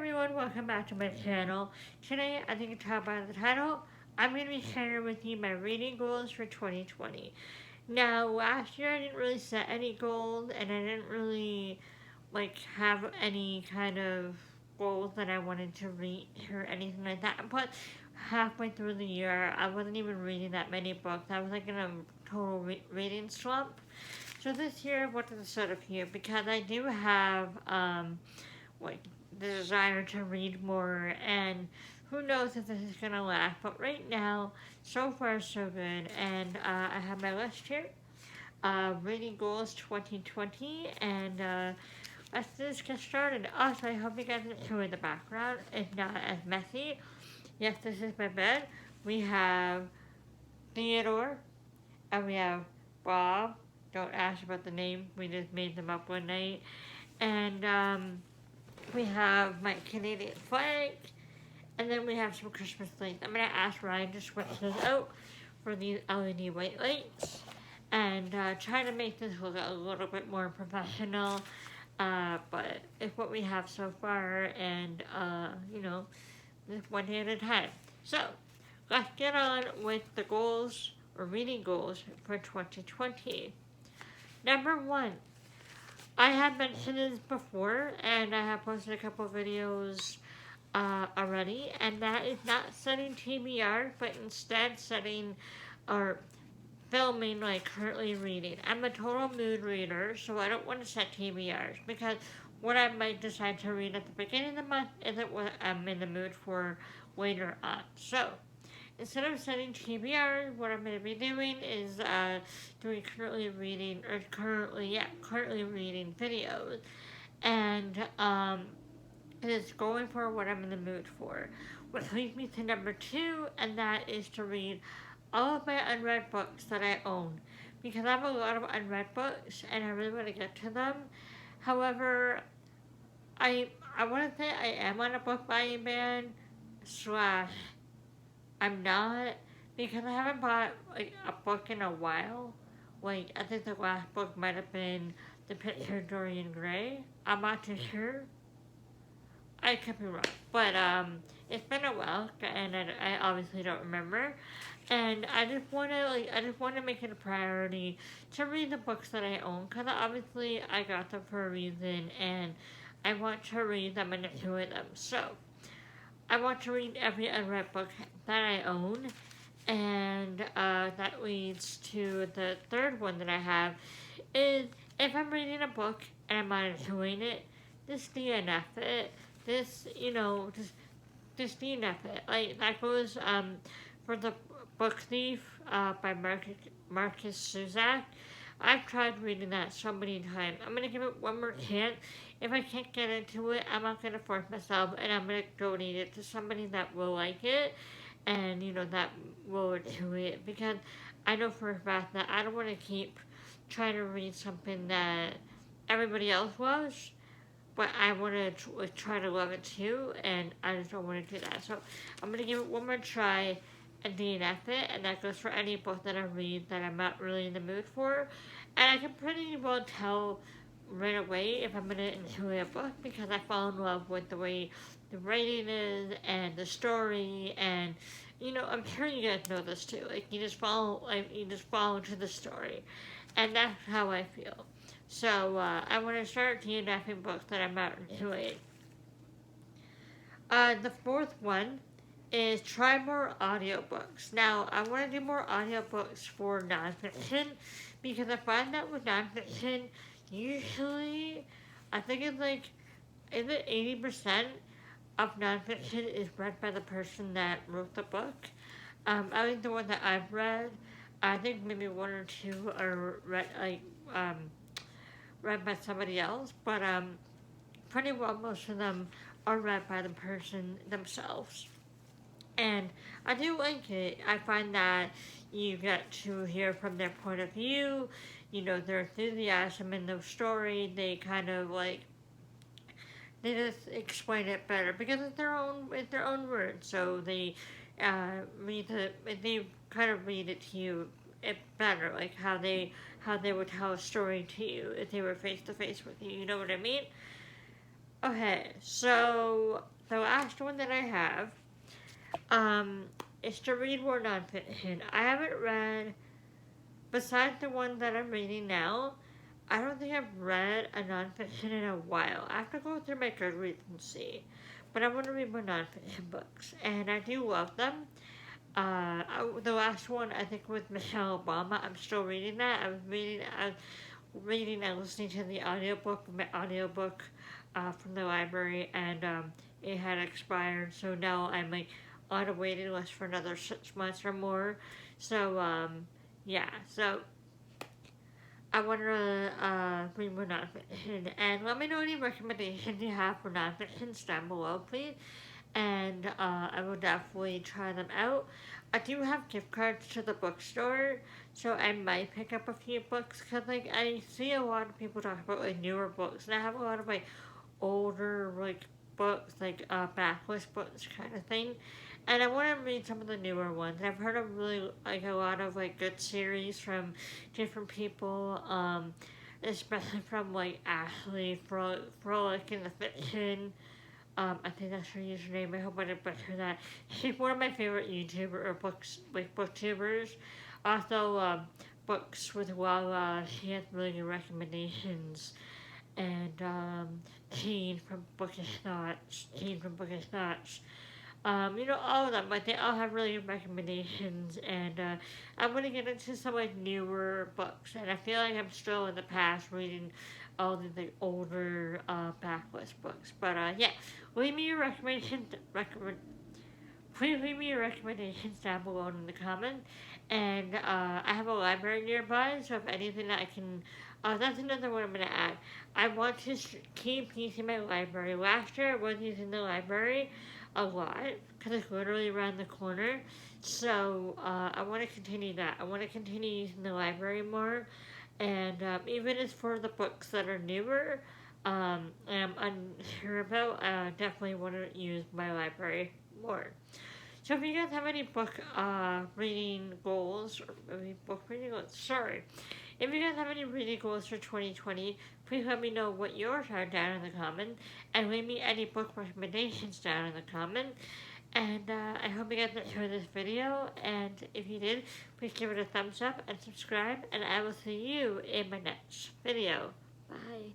everyone, welcome back to my channel. Today, I think you can tell by the title, I'm going to be sharing with you my reading goals for 2020. Now, last year I didn't really set any goals and I didn't really have any kind of goals that I wanted to read or anything like that. But halfway through the year, I wasn't even reading that many books. I was in a total reading slump. So this year I wanted to set up here because I do have like the desire to read more, and who knows if this is gonna last. But right now, so far so good, and I have my list here. Reading goals 2020, and let's just get started. Also, I hope you guys enjoy the background. It's not as messy. Yes, this is my bed. We have Theodore, and we have Bob. Don't ask about the name. We just made them up one night. And we have my Canadian flag, and then we have some Christmas lights. I'm gonna ask Ryan to switch those out for these LED white lights, and try to make this look a little bit more professional. But it's what we have so far, and just one day at a time. So let's get on with the goals or reading goals for 2020. Number one, I have mentioned this before, and I have posted a couple videos already, and that is not setting TBR, but instead setting or filming currently reading. I'm a total mood reader, so I don't want to set TBRs because what I might decide to read at the beginning of the month isn't what I'm in the mood for later on. So instead of setting TBR, what I'm going to be doing is doing currently reading videos, and it's going for what I'm in the mood for. Which leads me to number two, and that is to read all of my unread books that I own, because I have a lot of unread books, and I really want to get to them. However, I want to say I am on a book buying ban slash I'm not, because I haven't bought a book in a while. I think the last book might have been The Picture of Dorian Gray. I'm not too sure. I could be wrong, but it's been a while, and I obviously don't remember. And I just want to make it a priority to read the books that I own, because obviously I got them for a reason, and I want to read them and enjoy them. So I want to read every unread book that I own, and that leads to the third one that I have is if I'm reading a book and I'm not enjoying it, just DNF it. Just DNF it. That goes for the book Thief by Marcus Suzak. I've tried reading that so many times. I'm gonna give it one more chance. If I can't get into it, I'm not gonna force myself, and I'm gonna donate it to somebody that will like it, and that will enjoy it, because I know for a fact that I don't want to keep trying to read something that everybody else loves, but I want to try to love it too, and I just don't want to do that. So I'm gonna give it one more try and DNF it, and that goes for any book that I read that I'm not really in the mood for. And I can pretty well tell right away if I'm gonna enjoy a book, because I fall in love with the way the writing is and the story, and I'm sure you guys know this too. You just follow into the story, and that's how I feel. So I want to start DNFing books that I'm not enjoying. The fourth one is try more audiobooks. Now, I want to do more audiobooks for nonfiction, because I find that with nonfiction, usually, I think it's is it 80% of nonfiction is read by the person that wrote the book? I think the one that I've read, I think maybe one or two are read by somebody else, but pretty well most of them are read by the person themselves. And I do like it. I find that you get to hear from their point of view, their enthusiasm in the story. They kind of they just explain it better because it's their own words. So they they kind of read it to you it better, how they would tell a story to you if they were face to face with you. You know what I mean? Okay, so the last one that I have, um, is to read more nonfiction. I haven't read, besides the one that I'm reading now, I don't think I've read a nonfiction in a while. I have to go through my Goodreads and see. But I want to read more nonfiction books, and I do love them. The last one I think with Michelle Obama. I'm still reading that. I'm reading and listening to the audiobook from the library, and it had expired. So now I'm like on a waiting list for another 6 months or more. So yeah. So I want to read more nonfiction, and let me know any recommendations you have for nonfictions down below, please, and I will definitely try them out. I do have gift cards to the bookstore, so I might pick up a few books because like I see a lot of people talk about like newer books, and I have a lot of like older like books, like backlist books kind of thing. And I want to read some of the newer ones. I've heard of really like a lot of like good series from different people, especially from like Ashley Frolic in the Fiction. I think that's her username. I hope I didn't butcher that. She's one of my favorite YouTuber or booktubers. Also, books with Lala. She has really good recommendations. And Teen from Bookish Thoughts. All of them, like they all have really good recommendations, and I'm gonna get into some like newer books, and I feel like I'm still in the past reading all the like, older backlist books. But yeah, leave me your recommendations. Please leave me your recommendations down below in the comments. And I have a library nearby, so if anything that I can. That's another one I'm going to add. I want to keep using my library. Last year I was using the library a lot because it's literally around the corner. So I want to continue that. I want to continue using the library more. And even as for the books that are newer, and I'm unsure about, I definitely want to use my library more. So if you guys have any book reading goals, or maybe book reading goals, sorry. If you guys have any reading goals for 2020, please let me know what yours are down in the comments, and leave me any book recommendations down in the comments. And I hope you guys enjoyed this video, and if you did, please give it a thumbs up and subscribe, and I will see you in my next video. Bye.